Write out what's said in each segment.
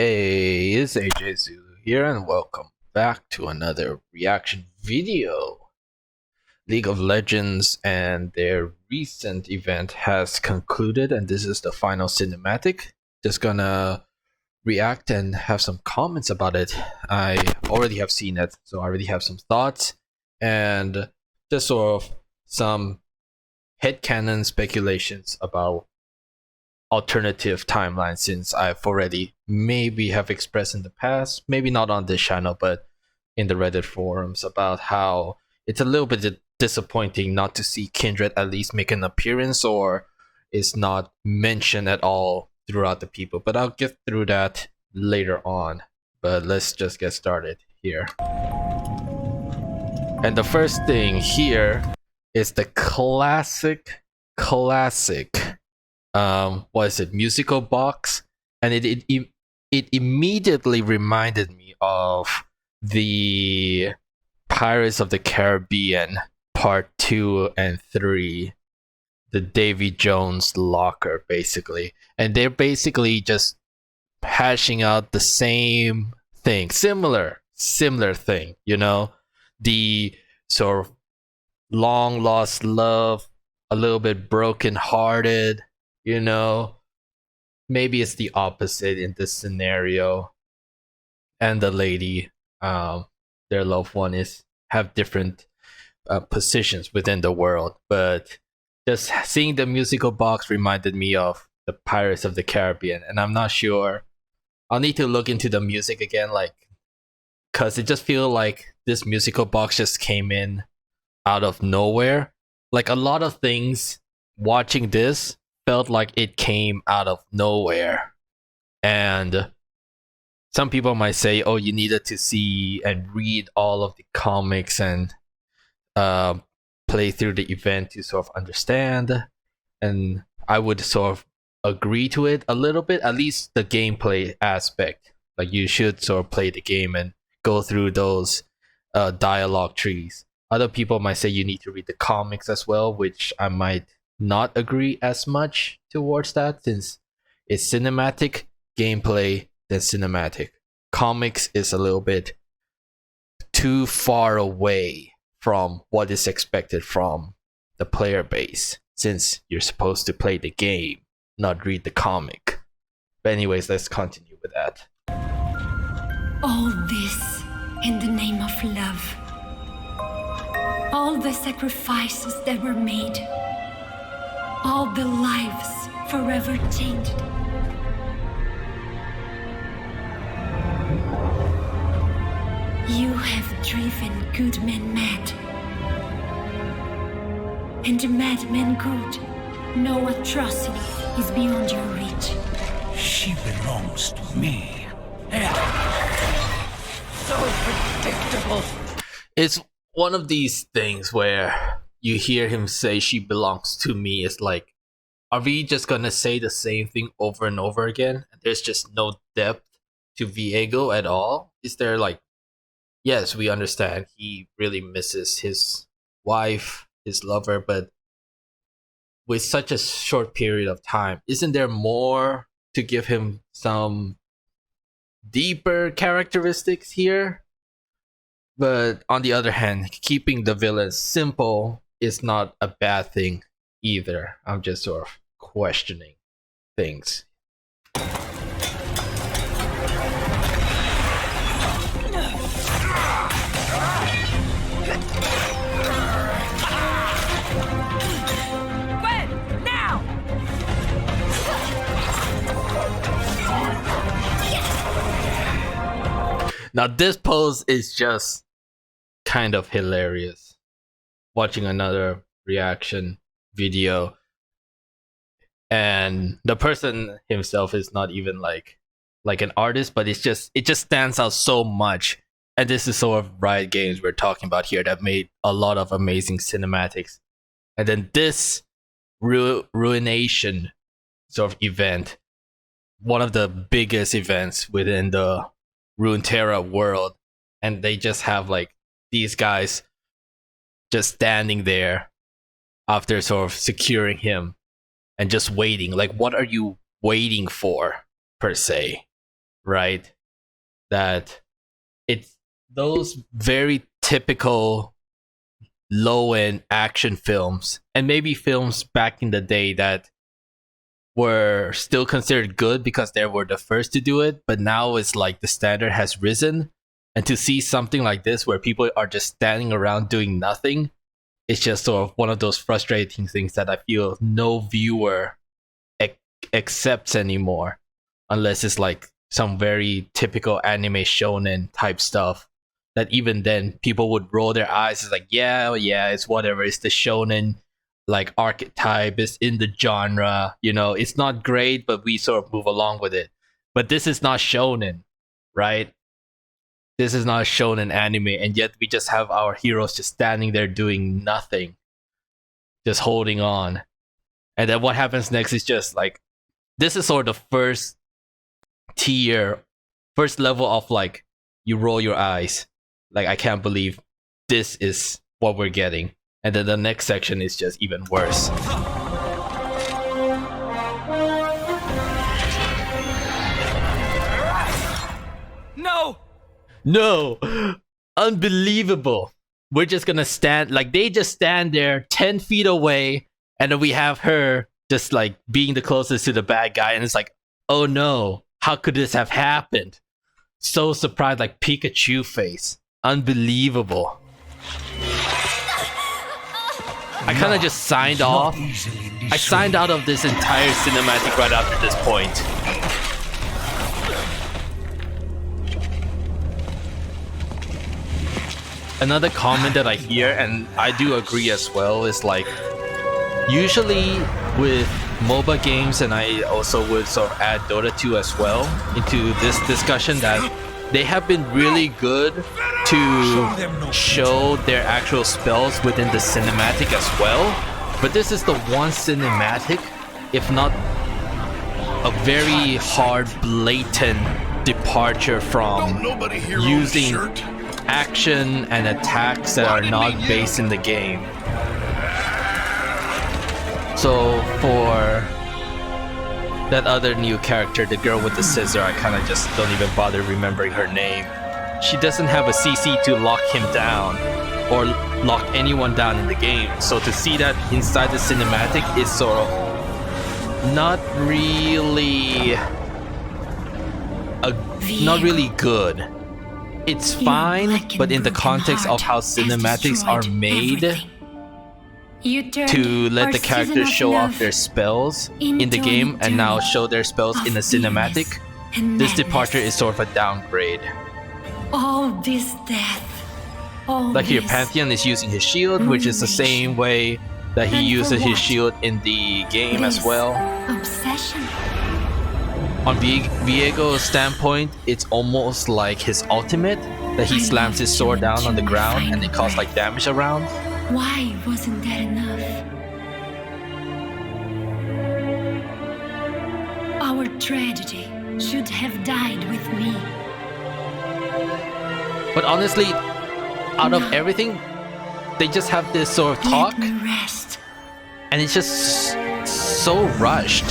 Hey, it's AJ Zulu here, and welcome back to another reaction video. League of Legends and their recent event has concluded, and this is the final cinematic. Just gonna react and have some comments about it. I already have seen it, so I already have some thoughts, and just sort of some headcanon speculations about alternative timeline, since I've already maybe have expressed in the past, maybe not on this channel, but in the Reddit forums, about how it's a little bit disappointing not to see Kindred at least make an appearance, or is not mentioned at all throughout the people. But I'll get through that later on. But let's just get started here. And the first thing here is the classic what is it, musical box, and it immediately reminded me of the Pirates of the Caribbean part 2 and 3, the Davy Jones locker, basically. And they're basically just hashing out the same thing, similar thing, you know, the sort of long lost love, a little bit broken hearted, you know. Maybe it's the opposite in this scenario, and the lady, their loved one is have different positions within the world. But just seeing the musical box reminded me of the Pirates of the Caribbean, and I'm not sure. I'll need to look into the music again, like, cause it just feels like this musical box just came in out of nowhere. Like, a lot of things watching this felt like it came out of nowhere. And some people might say, oh, you needed to see and read all of the comics and play through the event to sort of understand. And I would sort of agree to it a little bit, at least the gameplay aspect. Like, you should sort of play the game and go through those dialogue trees. Other people might say you need to read the comics as well, which I might not agree as much towards that, since it's cinematic gameplay than cinematic. Comics is a little bit too far away from what is expected from the player base, since you're supposed to play the game, not read the comic. But anyways, let's continue with that. All this in the name of love. All the sacrifices that were made. All the lives forever changed. You have driven good men mad. And the madman good. No atrocity is beyond your reach. She belongs to me. So predictable. It's one of these things where you hear him say she belongs to me. It's like, are we just gonna say the same thing over and over again? There's just no depth to Viego at all. Is there, like, yes, we understand he really misses his wife, his lover, but with such a short period of time, isn't there more to give him some deeper characteristics here? But on the other hand, keeping the villain simple is not a bad thing either. I'm just sort of questioning things. When? Now! Now, this pose is just kind of hilarious. Watching another reaction video, and the person himself is not even like an artist, but it just stands out so much. And this is sort of Riot Games we're talking about here, that made a lot of amazing cinematics. And then this Ruination sort of event, one of the biggest events within the Runeterra world, and they just have like these guys just standing there after sort of securing him and just waiting. Like, what are you waiting for, per se? right? That it's those very typical low-end action films, and maybe films back in the day that were still considered good because they were the first to do it, but now it's like the standard has risen. And to see something like this where people are just standing around doing nothing, it's just sort of one of those frustrating things that I feel no viewer accepts anymore, unless it's like some very typical anime shonen type stuff. That even then people would roll their eyes. It's like, yeah, it's whatever. It's the shonen like archetype. It's in the genre. You know, it's not great, but we sort of move along with it. But this is not shonen, right? This is not a shonen anime, and yet we just have our heroes just standing there doing nothing, just holding on. And then what happens next is just like, this is sort of the first tier, first level of like, you roll your eyes. Like, I can't believe this is what we're getting. And then the next section is just even worse. No! Unbelievable. We're just gonna stand, like, they just stand there 10 feet away, and then we have her just like being the closest to the bad guy, and it's like, oh no, how could this have happened? So surprised, like Pikachu face. Unbelievable. I kind of just signed off. I signed out of this entire cinematic right after this point. Another comment that I hear, and I do agree as well, is like, usually with MOBA games, and I also would sort of add Dota 2 as well into this discussion, that they have been really good to show their actual spells within the cinematic as well. But this is the one cinematic, if not a very hard, blatant departure from using action and attacks that are not based in the game. So for that other new character, the girl with the scissor, I kind of just don't even bother remembering her name. She doesn't have a CC to lock him down or lock anyone down in the game. So to see that inside the cinematic is sort of not really good. It's fine, but in the context of how cinematics are made to let the characters show off their spells in the game and now show their spells in a cinematic, this departure is sort of a downgrade. All this death. Like here, Pantheon is using his shield, which is the same way that he uses his shield in the game as well. Obsession. On Viego's standpoint, it's almost like his ultimate, that he slams his sword down on the ground and it causes like damage around. Why wasn't that enough? Our tragedy should have died with me. But honestly, out of everything, they just have this sort of talk, Let me rest. and it's just so rushed.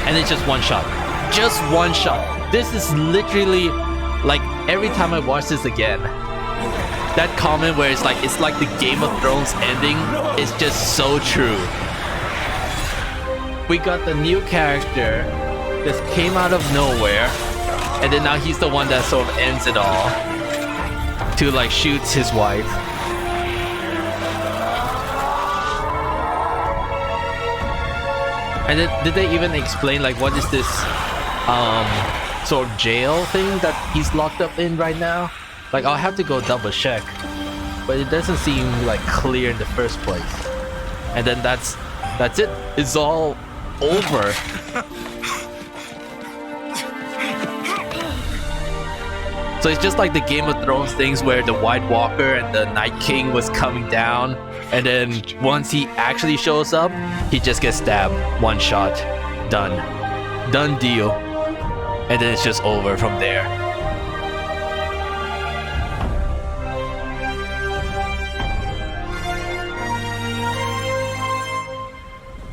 And it's just one shot. Just one shot. This is literally, like, every time I watch this again, that comment where it's like the Game of Thrones ending is just so true. We got the new character that came out of nowhere, and then now he's the one that sort of ends it all to like shoots his wife. And then, did they even explain like what is this sort of jail thing that he's locked up in right now? Like, I'll have to go double check, but it doesn't seem like clear in the first place. And then that's it. It's all over. So it's just like the Game of Thrones things where the White Walker and the Night King was coming down, and then once he actually shows up, he just gets stabbed. One shot. Done. Done deal. And then it's just over from there.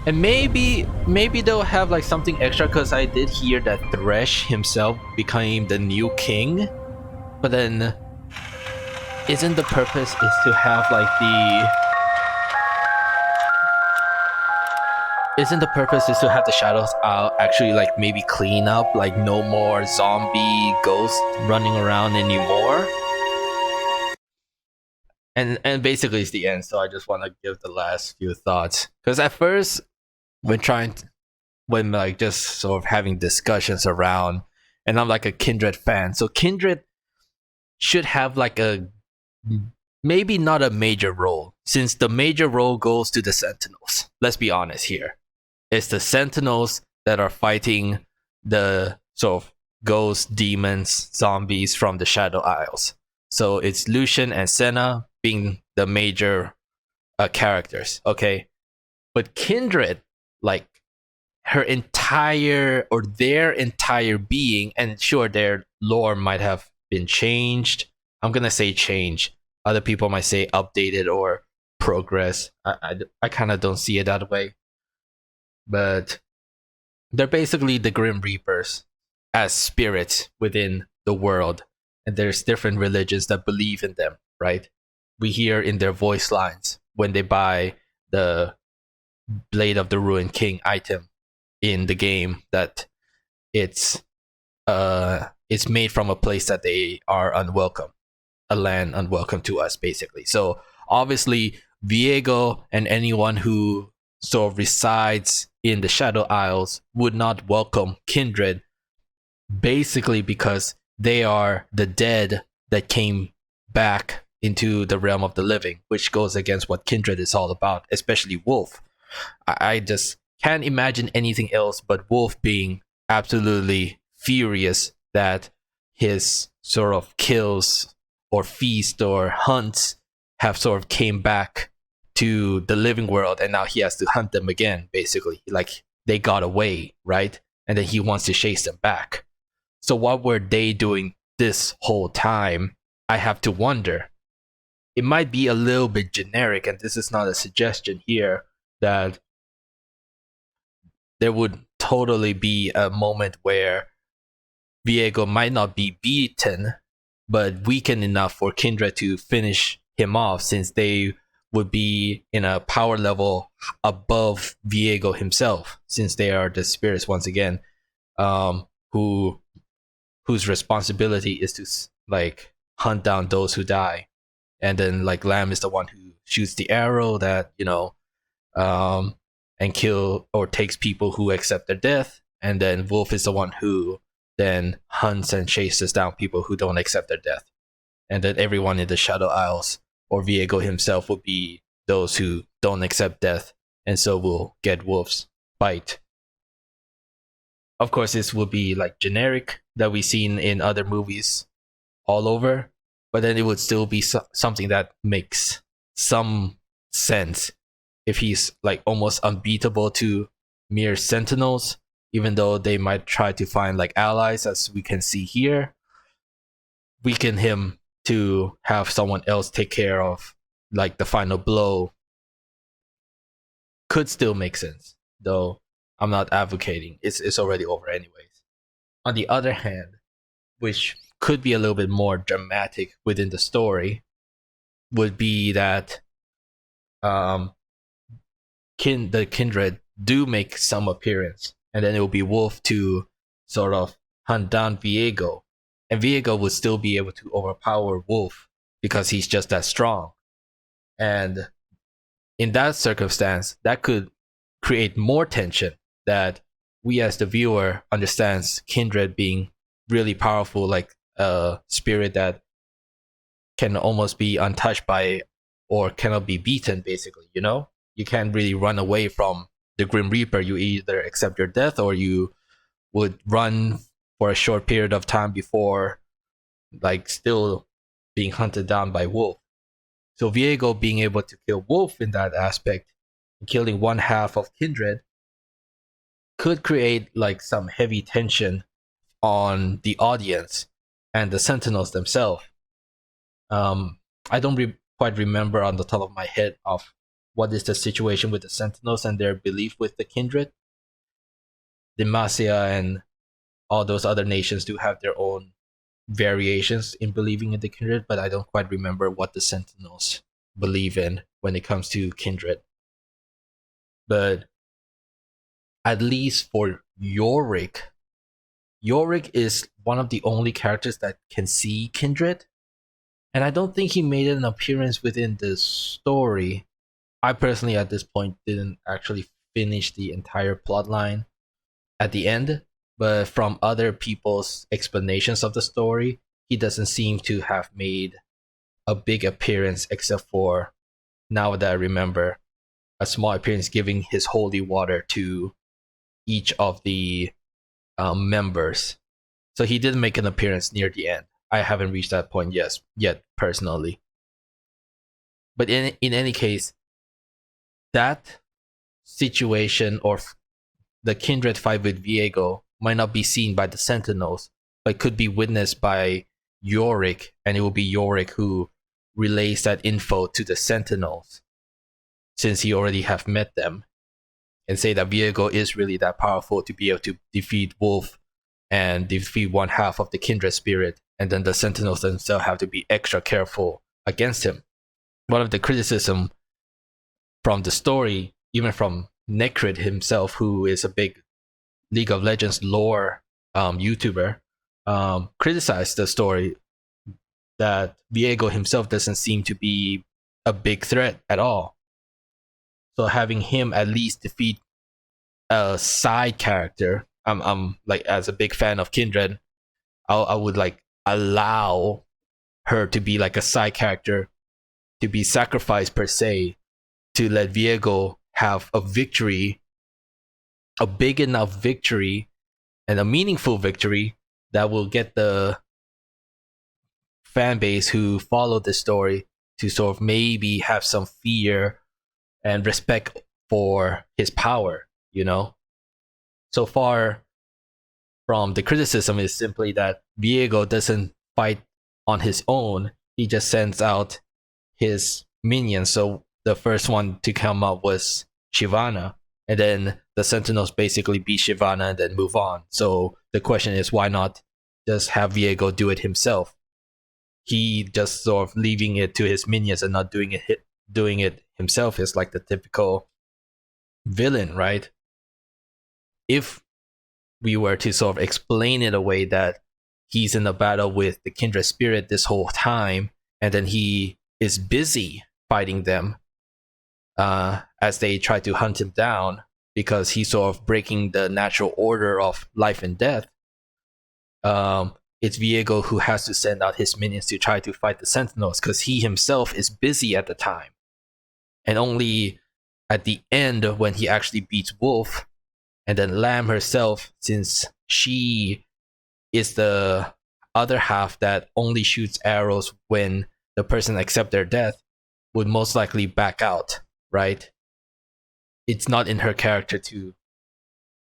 And maybe they'll have like something extra, because I did hear that Thresh himself became the new king. But then isn't the purpose is to have like the shadows out actually like maybe clean up, like no more zombie ghosts running around anymore. And basically it's the end, so I just want to give the last few thoughts, because at first when like just sort of having discussions around, and I'm like a Kindred fan, so Kindred should have like a maybe not a major role, since the major role goes to the Sentinels. Let's be honest here. It's the Sentinels that are fighting the sort of ghosts, demons, zombies from the Shadow Isles. So it's Lucian and Senna being the major characters, okay? But Kindred, like her entire or their entire being, and sure, their lore might have been changed. I'm gonna say change. Other people might say updated or progress. I kind of don't see it that way. But they're basically the Grim Reapers as spirits within the world. And there's different religions that believe in them, right? We hear in their voice lines when they buy the Blade of the Ruined King item in the game that it's made from a place that they are unwelcome, a land unwelcome to us, basically. So obviously Viego and anyone who sort of resides in the Shadow Isles would not welcome Kindred, basically because they are the dead that came back into the realm of the living, which goes against what Kindred is all about, especially Wolf. I just can't imagine anything else but Wolf being absolutely furious that his sort of kills or feast or hunts have sort of came back to the living world, and now he has to hunt them again, basically. Like, they got away, right? And then he wants to chase them back. So what were they doing this whole time? I have to wonder. It might be a little bit generic, and this is not a suggestion here, that there would totally be a moment where Viego might not be beaten, but weakened enough for Kindred to finish him off, since they would be in a power level above Viego himself, since they are the spirits once again, whose responsibility is to like hunt down those who die, and then like Lamb is the one who shoots the arrow that and kill or takes people who accept their death, and then Wolf is the one who then hunts and chases down people who don't accept their death, and then everyone in the Shadow Isles or Viego himself will be those who don't accept death, and so will get Wolf's bite. Of course, this will be like generic that we've seen in other movies all over, but then it would still be something that makes some sense if he's like almost unbeatable to mere Sentinels, even though they might try to find like allies, as we can see here. Weaken him to have someone else take care of like the final blow could still make sense, though I'm not advocating. It's already over anyways. On the other hand, which could be a little bit more dramatic within the story, would be that the Kindred do make some appearance, and then it will be Wolf to sort of hunt down Viego, and Viego would still be able to overpower Wolf because he's just that strong. And in that circumstance, that could create more tension, that we as the viewer understands Kindred being really powerful, like a spirit that can almost be untouched by or cannot be beaten, basically, you know? You can't really run away from the Grim Reaper. You either accept your death or you would run for a short period of time before like still being hunted down by Wolf. So Viego being able to kill Wolf in that aspect, killing one half of Kindred, could create like some heavy tension on the audience and the Sentinels themselves. I don't quite remember on the top of my head of what is the situation with the Sentinels and their belief with the Kindred. Demacia and all those other nations do have their own variations in believing in the Kindred, but I don't quite remember what the Sentinels believe in when it comes to Kindred. But at least for Yorick is one of the only characters that can see Kindred. And I don't think he made an appearance within the story. I personally, at this point, didn't actually finish the entire plotline at the end. But from other people's explanations of the story, he doesn't seem to have made a big appearance, except for, now that I remember, a small appearance giving his holy water to each of the members. So he did make an appearance near the end. I haven't reached that point yet personally. But in any case, that situation or the Kindred fight with Viego might not be seen by the Sentinels, but could be witnessed by Yorick, and it will be Yorick who relays that info to the Sentinels, since he already have met them, and say that Viego is really that powerful to be able to defeat Wolf and defeat one half of the Kindred spirit, and then the Sentinels themselves have to be extra careful against him. One of the criticism from the story, even from Necrid himself, who is a big League of Legends lore YouTuber, criticized the story that Viego himself doesn't seem to be a big threat at all. So having him at least defeat a side character, I'm like, as a big fan of Kindred, I would like allow her to be like a side character, to be sacrificed per se, to let Viego have a victory, a big enough victory and a meaningful victory that will get the fan base who follow the story to sort of maybe have some fear and respect for his power, you know? So far from the criticism is simply that Viego doesn't fight on his own. He just sends out his minions. So the first one to come up was Shyvana, and then the Sentinels basically beat Shyvana and then move on. So the question is, why not just have Viego do it himself? He just sort of leaving it to his minions and not doing it himself is like the typical villain, right? If we were to sort of explain it away that he's in a battle with the Kindred spirit this whole time, and then he is busy fighting them as they try to hunt him down because he's sort of breaking the natural order of life and death. It's Viego who has to send out his minions to try to fight the Sentinels because he himself is busy at the time. And only at the end, when he actually beats Wolf, and then Lamb herself, since she is the other half that only shoots arrows when the person accepts their death, would most likely back out, right? It's not in her character to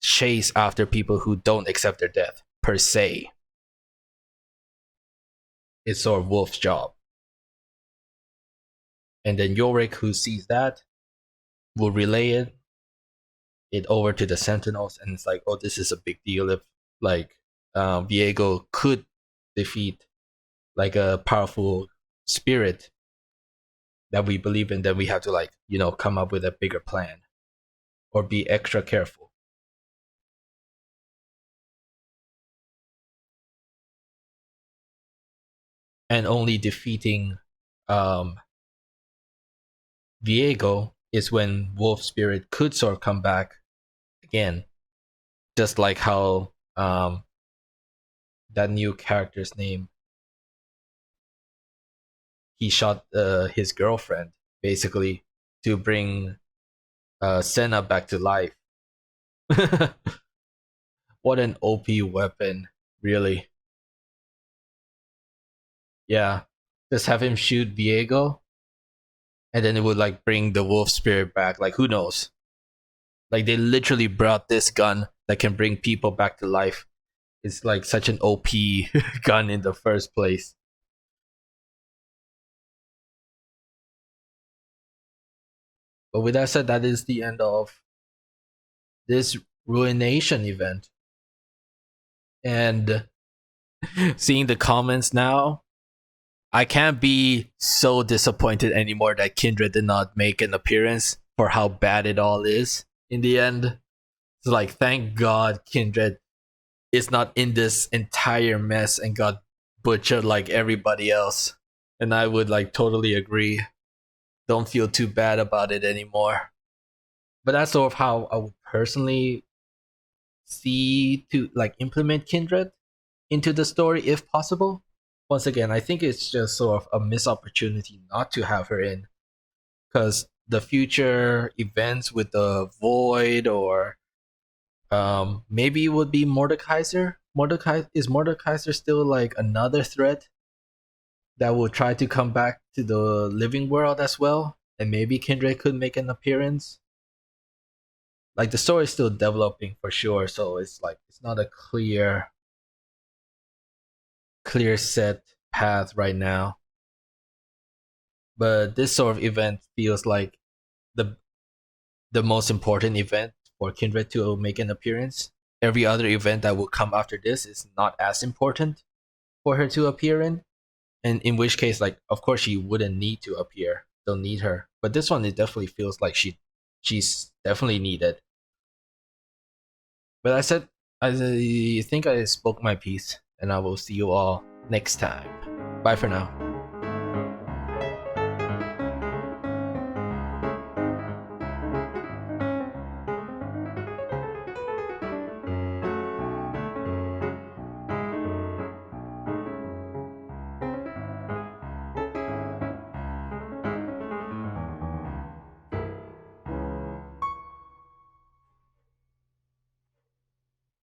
chase after people who don't accept their death, per se. It's sort of Wolf's job. And then Yorick, who sees that, will relay it over to the Sentinels, and it's like, oh, this is a big deal if like Viego could defeat like a powerful spirit that we believe in, then we have to like, you know, come up with a bigger plan or be extra careful. And only defeating Viego is when Wolf Spirit could sort of come back again. Just like how that new character's name, he shot his girlfriend basically to bring Senna back to life. What an OP weapon, really. Yeah, just have him shoot Viego, and then it would like bring the wolf spirit back. Like, who knows? Like, they literally brought this gun that can bring people back to life. It's like such an OP gun in the first place. But with that said, that is the end of this Ruination event. And seeing the comments now, I can't be so disappointed anymore that Kindred did not make an appearance for how bad it all is in the end. It's like, thank God Kindred is not in this entire mess and got butchered like everybody else. And I would like totally agree. Don't feel too bad about it anymore. But that's sort of how I would personally see to like implement Kindred into the story if possible. Once again, I think it's just sort of a missed opportunity not to have her in, because the future events with the Void or maybe it would be Mordekaiser. Is Mordekaiser still like another threat that will try to come back to the living world as well? And maybe Kindred could make an appearance. Like the story is still developing for sure, so it's like it's not a clear set path right now. But this sort of event feels like the most important event for Kindred to make an appearance. Every other event that will come after this is not as important for her to appear in. And in which case, like, of course she wouldn't need to appear. Don't need her. But this one, it definitely feels like she's definitely needed. But I think I spoke my piece, and I will see you all next time. Bye for now.